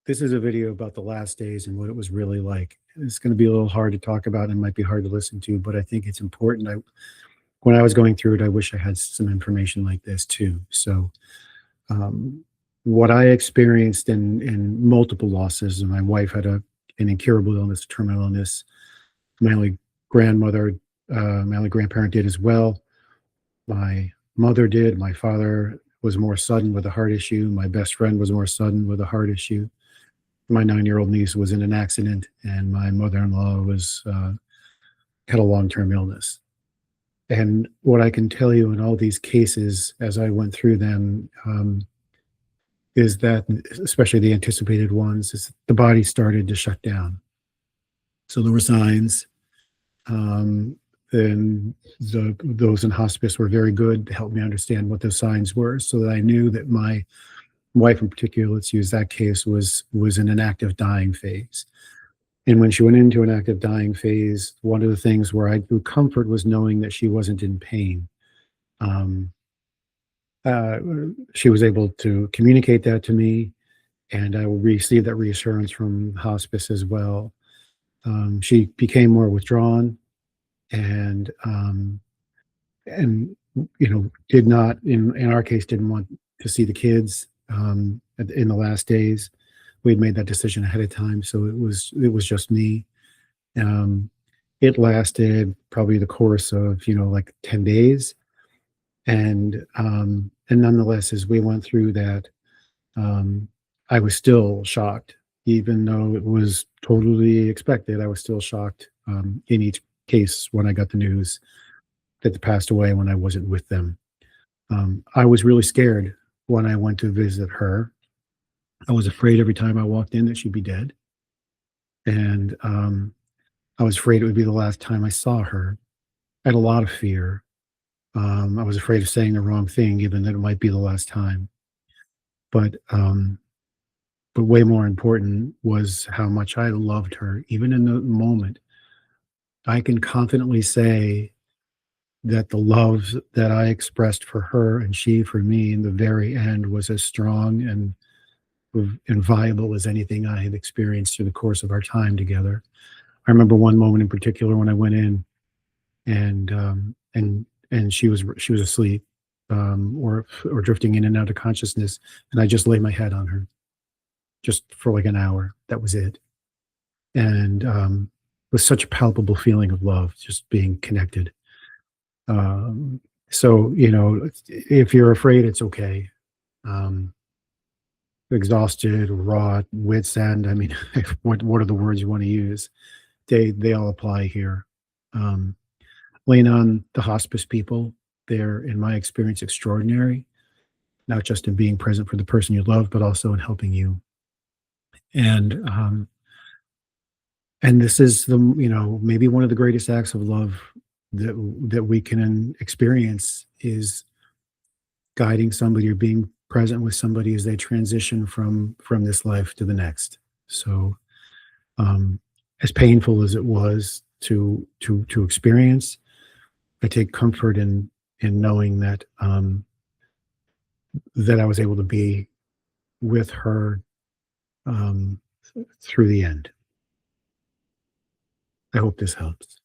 This is a video about the last days and what it was really like. It's going to be a little hard to talk about and might be hard to listen to, but I think it's important. When I was going through it, I wish I had some information like this too. So, um, what I experienced in multiple losses, and my wife had an incurable illness, a terminal illness. My only grandmother, my only grandparent did as well. My mother did. My father was more sudden with a heart issue. My best friend was more sudden with a heart issue. My 9-year-old niece was in an accident, and my mother-in-law was had a long-term illness. And what I can tell you in all these cases, as I went through them, is that, especially the anticipated ones, is the body started to shut down. So there were signs, and those in hospice were very good to help me understand what those signs were, so that I knew that my wife in particular, let's use that case, was in an active dying phase. And when she went into an active dying phase, one of the things where I drew comfort was knowing that she wasn't in pain. Um, uh, she was able to communicate that to me, and I received that reassurance from hospice as well. She became more withdrawn, and and did not, in our case, didn't want to see the kids in the last days. We had made that decision ahead of time, so it was just me. Um, it lasted probably the course of like 10 days, and nonetheless, as we went through that, um, I was still shocked, even though it was totally expected. I was still shocked in each case when I got the news that they passed away when I wasn't with them. I was really scared when I went to visit her. I was afraid every time I walked in that she'd be dead. And I was afraid it would be the last time I saw her. I had a lot of fear. I was afraid of saying the wrong thing, given that it might be the last time. But way more important was how much I loved her. Even in the moment, I can confidently say that the love that I expressed for her and she for me in the very end was as strong and viable as anything I had experienced through the course of our time together. I remember one moment in particular when I went in, and she was asleep, or drifting in and out of consciousness, and I just laid my head on her just for like an hour. That was it, and with such a palpable feeling of love, just being connected. So if you're afraid, it's okay. Um, Exhausted, raw, wits end. I mean, what are the words you want to use? They all apply here. Um, Lean on the hospice people. They're, in my experience, extraordinary, not just in being present for the person you love, but also in helping you. And this is maybe one of the greatest acts of love that we can experience, is guiding somebody or being present with somebody as they transition from this life to the next. So, as painful as it was to experience, I take comfort in knowing that that I was able to be with her um, through the end. I hope this helps.